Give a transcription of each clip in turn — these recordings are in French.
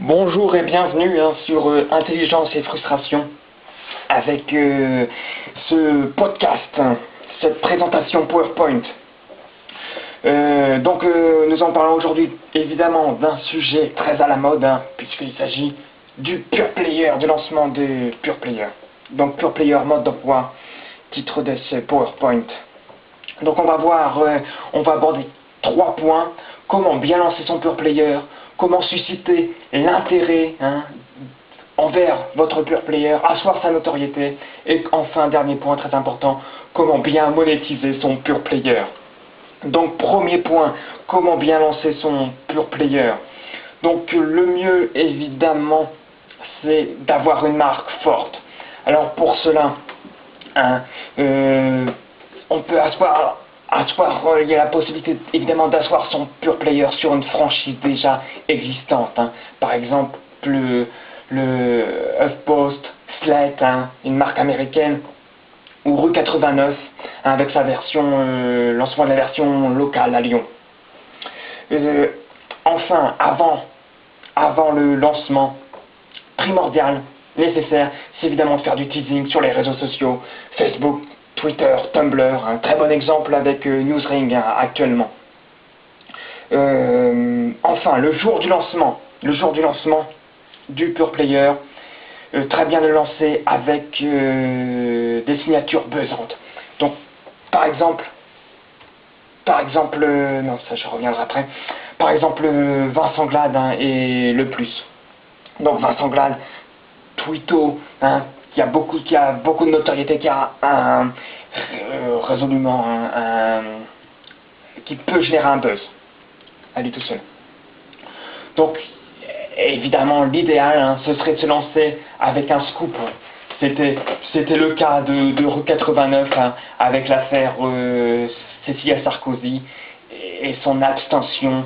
Bonjour et bienvenue sur Intelligence et Frustration avec ce podcast, cette présentation PowerPoint. Nous en parlons aujourd'hui évidemment d'un sujet très à la mode puisqu'il s'agit du Pure Player, du lancement de Pure Player. Donc Pure Player mode d'emploi, titre de ce PowerPoint. Donc on va aborder 3 points: comment bien lancer son Pure Player, comment susciter l'intérêt envers votre Pure Player, asseoir sa notoriété, et enfin, dernier point très important, comment bien monétiser son Pure Player. Donc premier point, comment bien lancer son Pure Player. Donc le mieux évidemment c'est d'avoir une marque forte. Alors pour cela, on peut il y a la possibilité évidemment d'asseoir son Pure Player sur une franchise déjà existante. Par exemple le HuffPost, Slate, une marque américaine, ou Rue 89 avec sa version lancement de la version locale à Lyon. Enfin, avant le lancement, primordial, nécessaire, c'est évidemment de faire du teasing sur les réseaux sociaux, Facebook, Twitter, Tumblr, un très bon exemple avec Newsring actuellement. Enfin, le jour du lancement du Pure Player, très bien de le lancer avec des signatures buzzantes. Donc, par exemple, non, ça je reviendrai après. Par exemple, Vincent Glade et le plus. Donc Vincent Glade, Twito, qui a beaucoup de notoriété, qui a résolument qui peut générer un buzz à lui tout seul. Donc évidemment l'idéal ce serait de se lancer avec un scoop. C'était le cas de Rue 89 avec l'affaire Cécilia Sarkozy et son abstention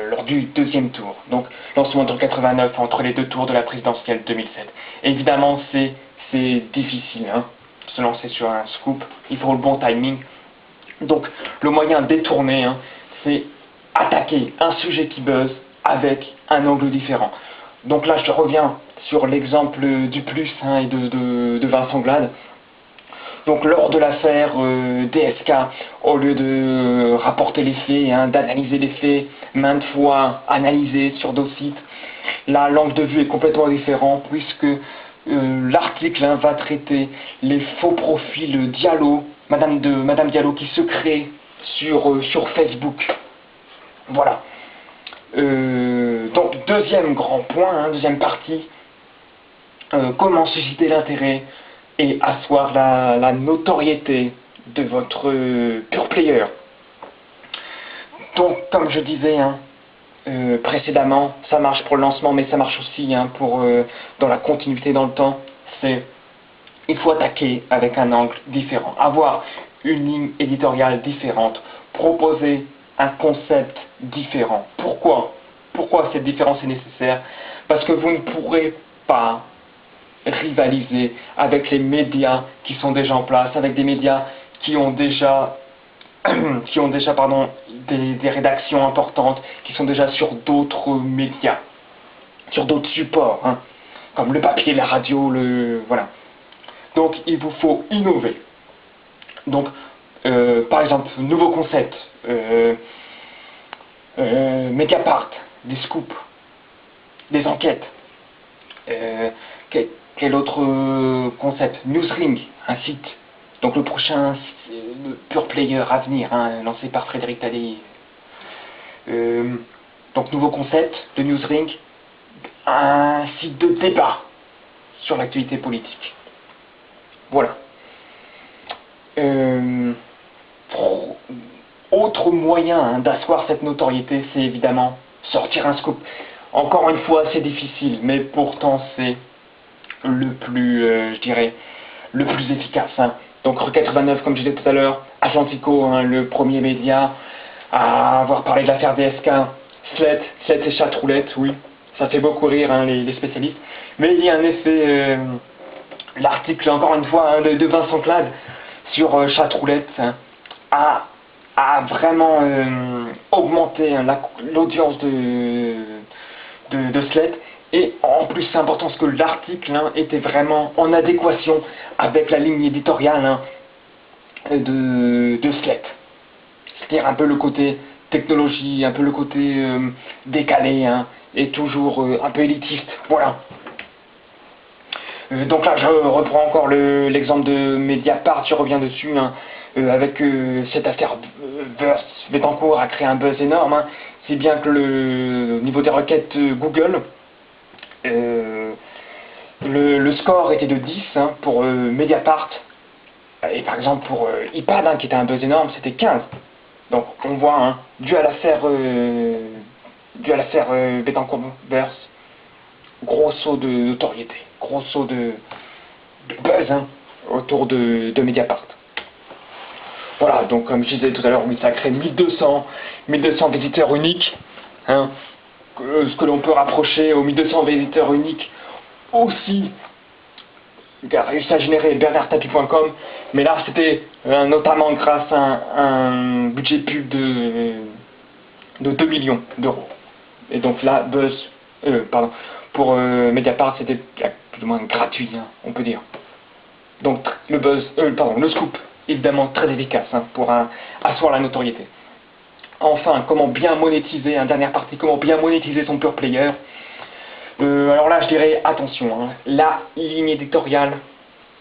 lors du deuxième tour. Donc lancement de Rue 89 entre les deux tours de la présidentielle 2007. Évidemment c'est difficile de se lancer sur un scoop, il faut le bon timing. Donc le moyen détourné c'est attaquer un sujet qui buzz avec un angle différent. Donc là je reviens sur l'exemple du plus et de Vincent Glade. Donc lors de l'affaire DSK, au lieu de rapporter les faits, d'analyser les faits, maintes fois analysés sur d'autres sites, là l'angle de vue est complètement différent puisque l'article va traiter les faux profils Diallo, Madame Diallo qui se crée sur Facebook. Voilà. Donc deuxième grand point, deuxième partie, comment susciter l'intérêt et asseoir la notoriété de votre Pure Player. Donc comme je disais précédemment, ça marche pour le lancement mais ça marche aussi pour dans la continuité dans le temps. Il faut attaquer avec un angle différent, avoir une ligne éditoriale différente, proposer un concept différent. Pourquoi cette différence est nécessaire? Parce que vous ne pourrez pas rivaliser avec les médias qui sont déjà en place, avec des médias qui ont déjà des rédactions importantes, qui sont déjà sur d'autres médias, sur d'autres supports, comme le papier, la radio, voilà. Donc il vous faut innover. Donc par exemple, nouveau concept, Mediapart, des scoops, des enquêtes. Quel autre concept? Newsring, un site. Donc le prochain Pure Player à venir, lancé par Frédéric Tadei. Donc nouveau concept de Newsring, un site de débat sur l'actualité politique. Voilà. Autre moyen d'asseoir cette notoriété, c'est évidemment sortir un scoop. Encore une fois, c'est difficile, mais pourtant c'est le plus, le plus efficace. Donc Rue 89, comme je disais tout à l'heure, Atlantico, le premier média à avoir parlé de l'affaire DSK, Slate et Chatroulette, oui, ça fait beaucoup rire les spécialistes. Mais il y a un effet, l'article encore une fois de Vincent Glade sur Chatroulette a vraiment augmenté l'audience de Slate. Et en plus, c'est important parce que l'article était vraiment en adéquation avec la ligne éditoriale de Slate. C'est-à-dire un peu le côté technologie, un peu le côté décalé, et toujours un peu élitiste. Voilà. Donc là, je reprends encore l'exemple de Mediapart, je reviens dessus, avec cette affaire Bettencourt a créé un buzz énorme, si bien que au niveau des requêtes Google, le score était de 10 pour Mediapart, et par exemple pour iPad, qui était un buzz énorme, c'était 15. Donc on voit, dû à l'affaire Bettencourt-Verse, gros saut de notoriété, gros saut de buzz autour de Mediapart. Voilà, donc comme je disais tout à l'heure, oui, ça crée 1200 visiteurs uniques, ce que l'on peut rapprocher aux 1200 visiteurs uniques aussi qu'a réussi à générer bernardtapie.com, mais là c'était notamment grâce à un budget pub de 2 millions d'euros. Et donc là, pour Mediapart, c'était plus ou moins gratuit, on peut dire. Donc le scoop, évidemment très efficace pour asseoir la notoriété. Enfin, comment bien monétiser, dernière partie, comment bien monétiser son pure player. Alors là, je dirais, attention, la ligne éditoriale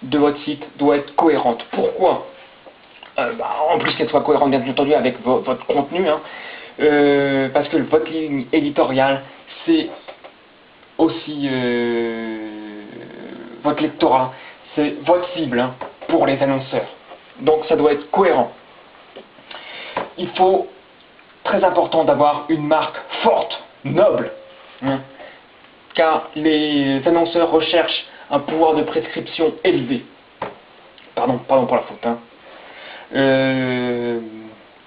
de votre site doit être cohérente. Pourquoi en plus qu'elle soit cohérente, bien entendu, avec votre contenu, parce que votre ligne éditoriale, c'est aussi votre lectorat, c'est votre cible pour les annonceurs. Donc ça doit être cohérent. Il faut, très important, d'avoir une marque forte, noble, car les annonceurs recherchent un pouvoir de prescription élevé. Pardon pour la faute.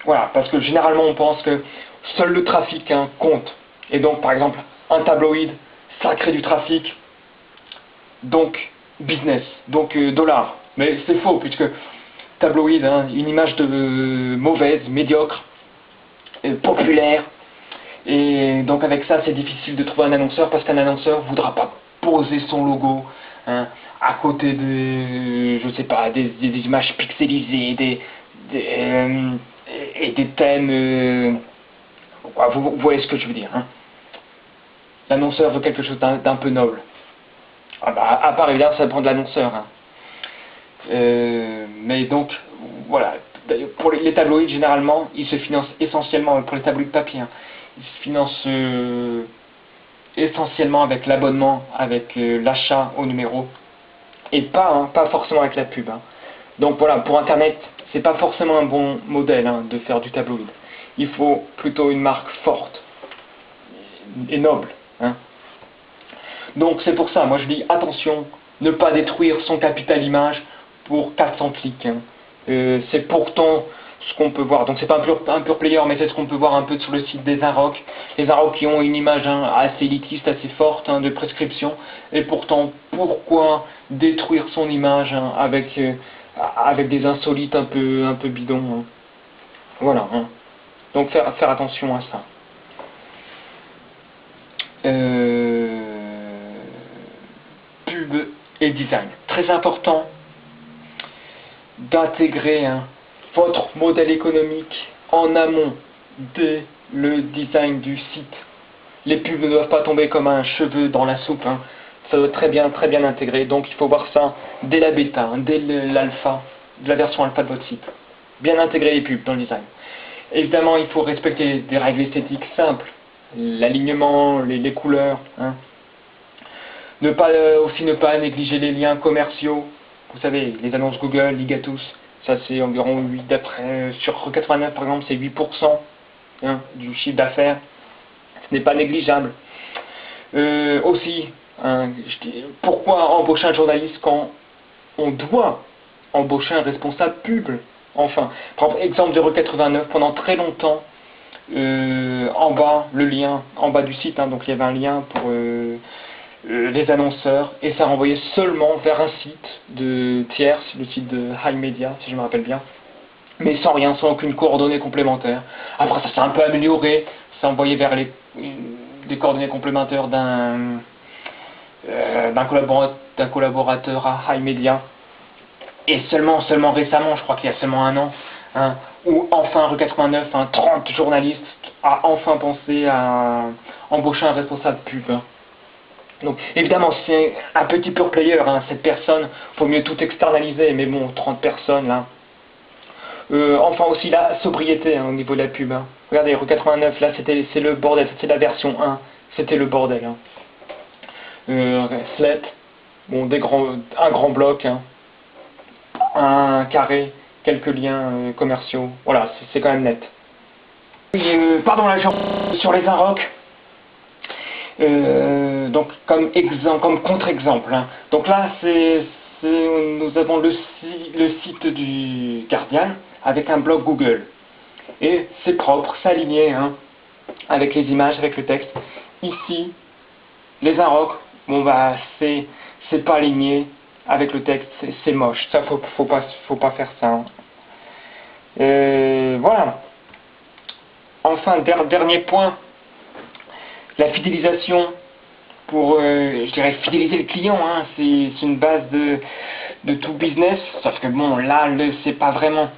Voilà, parce que généralement on pense que seul le trafic compte. Et donc par exemple, un tabloïd, ça crée du trafic, donc business, donc dollars. Mais c'est faux, puisque tabloïd, une image de mauvaise, médiocre, populaire, et donc avec ça c'est difficile de trouver un annonceur, parce qu'un annonceur ne voudra pas poser son logo à côté de, je sais pas, des images pixelisées, et des thèmes, vous voyez ce que je veux dire. L'annonceur veut quelque chose d'un peu noble. À part évidemment ça dépend de l'annonceur. Mais donc voilà, pour les tabloïds généralement ils se financent essentiellement, pour les tabloïds papier, ils se financent essentiellement avec l'abonnement, avec l'achat au numéro, et pas forcément avec la pub. Donc voilà, pour internet c'est pas forcément un bon modèle de faire du tabloïd. Il faut plutôt une marque forte et noble. Donc c'est pour ça, moi je dis attention, ne pas détruire son capital image pour 400 clics. C'est pourtant ce qu'on peut voir. Donc c'est pas un pure player, mais c'est ce qu'on peut voir un peu sur le site des Inrock. Les Inrock qui ont une image assez élitiste, assez forte de prescription. Et pourtant, pourquoi détruire son image avec des insolites un peu bidons. Voilà. Donc faire attention à ça. Pub et design. Très important d'intégrer votre modèle économique en amont dès le design du site. Les pubs ne doivent pas tomber comme un cheveu dans la soupe. Ça doit être très bien intégré. Donc il faut voir ça dès la bêta, dès l'alpha, de la version alpha de votre site. Bien intégrer les pubs dans le design. Évidemment, il faut respecter des règles esthétiques simples. L'alignement, les couleurs. Ne pas négliger les liens commerciaux. Vous savez, les annonces Google, Ligatus, ça c'est environ 8 d'après. Sur 89 par exemple, c'est 8% du chiffre d'affaires. Ce n'est pas négligeable. Aussi, pourquoi embaucher un journaliste quand on doit embaucher un responsable pub? Enfin, par exemple de Re89, pendant très longtemps, en bas, le lien, en bas du site, donc il y avait un lien pour les annonceurs, et ça renvoyait seulement vers un site de tierce, le site de High Media, si je me rappelle bien, mais sans rien, sans aucune coordonnée complémentaire. Après ça s'est un peu amélioré, ça envoyait vers des coordonnées complémentaires d'un collaborateur à iMedia. Et seulement récemment, je crois qu'il y a seulement un an, hein, où enfin Rue 89, 30 journalistes a enfin pensé à embaucher un responsable pub. Donc évidemment c'est un petit pure player, cette personne, faut mieux tout externaliser, mais bon, 30 personnes là. Enfin aussi la sobriété au niveau de la pub. Regardez, Rue 89, là c'est le bordel, c'était la version 1, c'était le bordel. Slate, bon, un grand bloc, un carré, quelques liens commerciaux, voilà, c'est quand même net. Pardon, là, sur les Inrocks, donc comme contre-exemple. Donc là, nous avons le site du Guardian avec un blog Google. Et c'est propre, c'est aligné, avec les images, avec le texte. Ici, les Inrocks, bon bah c'est pas aligné avec le texte, c'est moche. Ça, faut pas faire ça. Voilà. Enfin, dernier point, la fidélisation pour, je dirais, fidéliser le client, c'est une base de tout business, sauf que bon, là, c'est pas vraiment.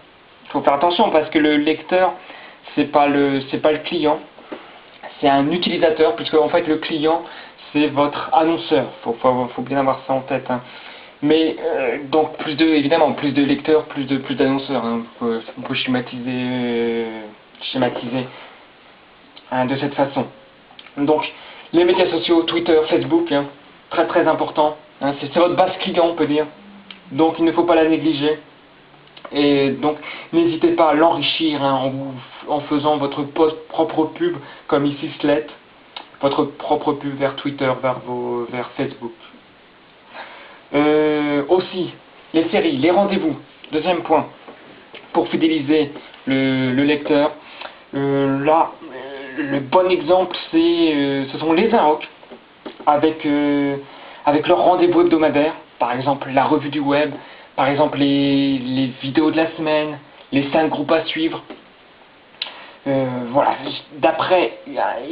Il faut faire attention parce que le lecteur, c'est pas le client, c'est un utilisateur, puisque en fait le client, c'est votre annonceur. Faut bien avoir ça en tête. Mais donc évidemment plus de lecteurs, plus d'annonceurs. On peut schématiser de cette façon. Donc les médias sociaux, Twitter, Facebook, très très important. C'est votre base client, on peut dire. Donc il ne faut pas la négliger. Et donc n'hésitez pas à l'enrichir en faisant votre propre pub, comme ici Slate, votre propre pub vers Twitter, vers Facebook. Aussi, les séries, les rendez-vous. Deuxième point, pour fidéliser le lecteur. Là, le bon exemple, ce sont les Inrocks, avec leur rendez-vous hebdomadaire. Par exemple, la revue du web, par exemple les vidéos de la semaine, les 5 groupes à suivre. Voilà, d'après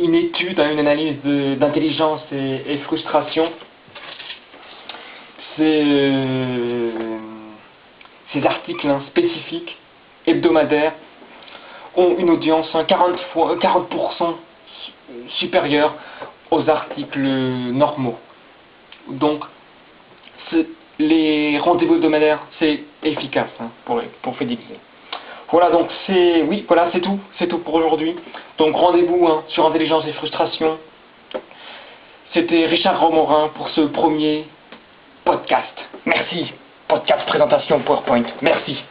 une étude, une analyse d'intelligence et frustration, ces articles spécifiques, hebdomadaires, ont une audience 40% supérieure aux articles normaux. Donc, les rendez-vous hebdomadaires, c'est efficace pour fidéliser. Voilà, donc c'est tout pour aujourd'hui. Donc rendez-vous sur Intelligence et Frustration. C'était Richard Romorin pour ce premier podcast. Merci. Podcast présentation PowerPoint. Merci.